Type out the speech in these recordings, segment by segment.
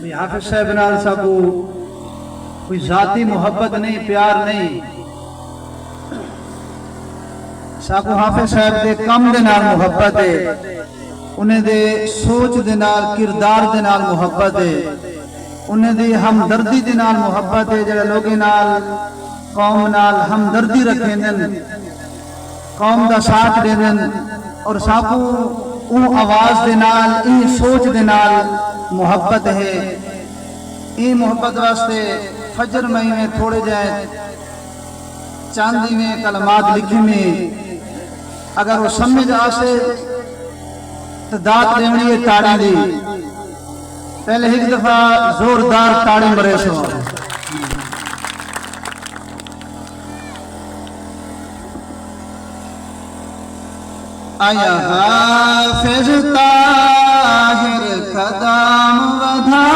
हाफिज साहब नाल साकू कोई जाती मुहब्बत नहीं, प्यार नहीं। साकू हाफिज साहब दे कम दे नाल मुहब्बत है, उन्हें दे सोच दे नाल, किरदार दे नाल मुहब्बत है, उन्हें दी हमदर्दी दे नाल मुहब्बत है। जेड़े लोगे नाल कौम नाल हमदर्दी रखेंदन, कौम दा साथ देंदन, और साकू ऊ आवाज दे नाल, ई सोच दे नाल मुहब्बत है। ई मुहब्बत वास्ते फजर में थोड़े जाए चांदी में कलमात लिखी में, अगर वो समझ आसे तो दात देवनी है ताड़ी दी। पहले एक दफा जोरदार ताड़ी मरे सो। आया हाफिज ताहिर कदम वधा,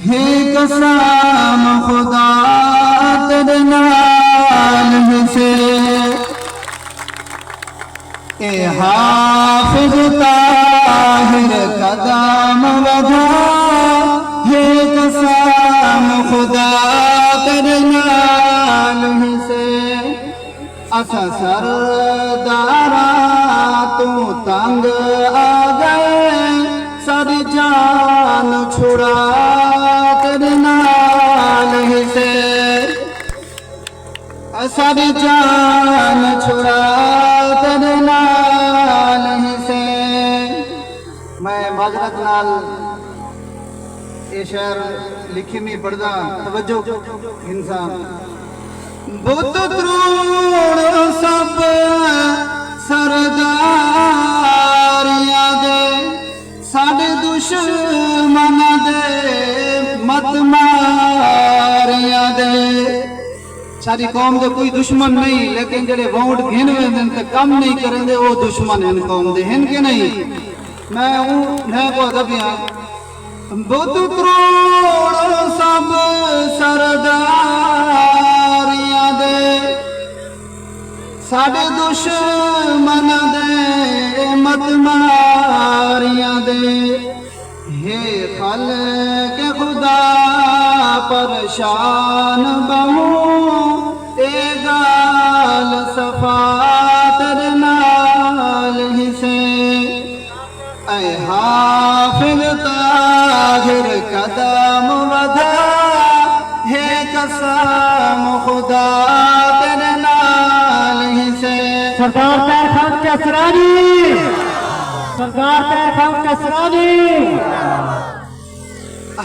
हे कसम खुदा तेरे नाल से। ए हाफिज ताहिर कदम वधा, हे कसम खुदा तेरे नाल से। असा सरदारा तू तंग आ गए, सारी जान छुड़ा तेरे नाल से। सारी जान छुड़ा तेरे नाल से। मैं माजरत नाल ये शेर लिखी में पढ़दा, तवज्जो इंसान। बुत त्रोड़ सब सरदारियां दे, साडे दुश्मन दे मत मारियां दे। सारी कौम दे कोई दुश्मन नहीं, लेकिन जेड़े वोट गिन वेंदन ते कम नहीं करेंदे, वो दुश्मन हैं कौम दे, हैं कि नहीं। मैं को दबिया बुत त्रोड़ सब सरदारियां दे, साडे दुश्मन दे मत मारियां दे। हे खालिक खुदा परेशान बहु, ए गाल सफा तेरे नाल ही से। ऐ हाफिज ताहिर कदम वधा, हे कसम खुदा तेरे नाल ही से। सरदार ताहिर खान कसरानी, सरदार ताहिर खान कसरानी।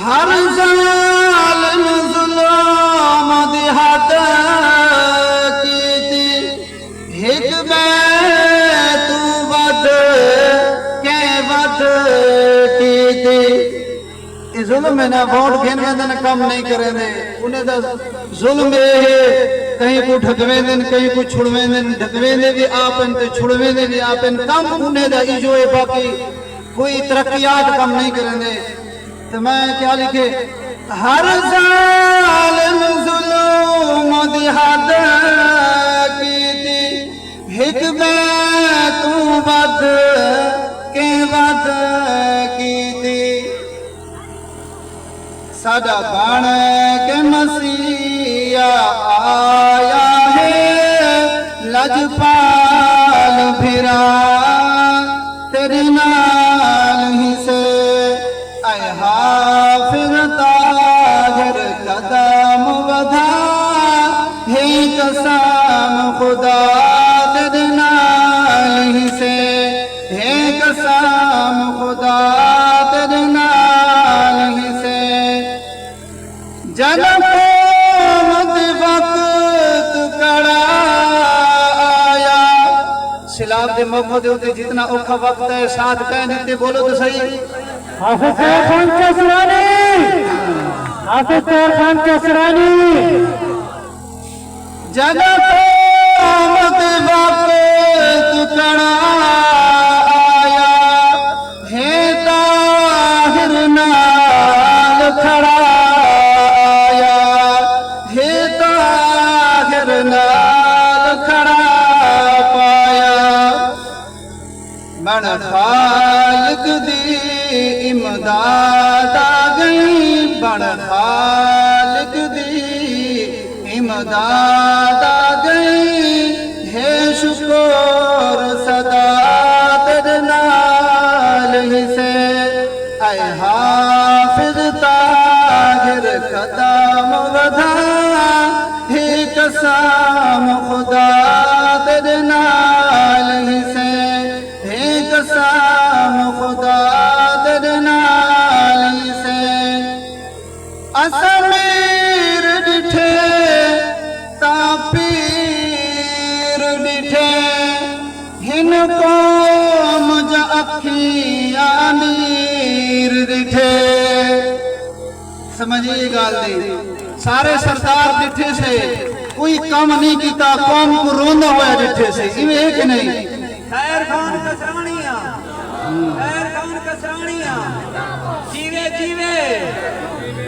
हर जालिम जुल्म दी हद कीती, हिक मैं तू वध के वध कीती। ये जुल्म है ना, वोट गिन वेंदन कम नहीं करेंदे, उन्हें दा जुल्म है। कहीं को ढकवेंदन, कहीं को छुड़वेंदन, ढकवेंदे भी आपन ते छुड़वेंदे भी आपन। कम उन्हें दा इजो है, बाकी कोई तरक्कियात कम नहीं करेंदे। तो मैं क्या लिखे, हर जालिम जुल्म दी हद कीती, हिक मैं तू वध के वध कीती। साडा बण के मसीहा आया है, लजपाल फिरा तेरे नाल ही से। ऐ हाफिज ताहिर कदम वधा, हे कसम खुदा तेरे नाल ही से। हे कसम खुदा तेरे नाल ही से। जन्म मत वक्त कड़ा आया, सिलाब दे मौके दे उते जितना औखा वक्त है, साथ कह देते, बोलो तो सही। हाफिज ताहिर खान कसरानी, हाफिज ताहिर खान कसरानी। जन्म मत वक्त कड़ा आया, हे ताहिर नाल खड़ा आया, हे ताहिर नाल खड़ा पाया। बण खालिक दी इमदाद आ गई बड़ खालिक दी इमदाद आ गई है शुक्र सदा तेरे नाल ही से ऐ हाफिज ताहिर कदम वधा है कसम खुदा तेरे नाल ही से है कसम खुदा तेरे नाल ही से असमीर डिठे ता पीर डिठे हिनको मुझ अखियां नीर डिठे समझिए गाल दी सारे सरदार डिठे से कोई कम नहीं किया कौम को रोंदा हुआ डिठे से इवे है कि नहीं खैर खान कसरानिया खैर खान कसरानिया जीवे जीवे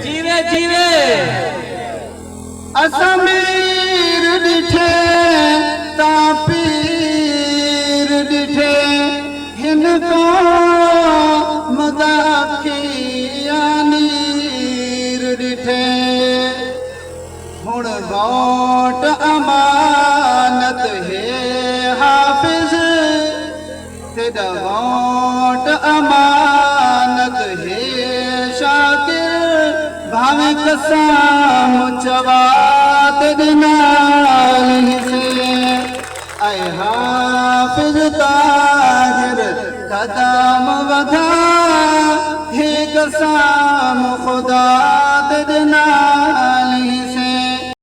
जीवे जीवे असमीर डिठे ता पीर डिठे हिनको मदाखिया नीर डिठे हुण वोट अमानत है हाफिज तेरा वोट अमानत है शाकिर भावे कसम चवा तेरे नाल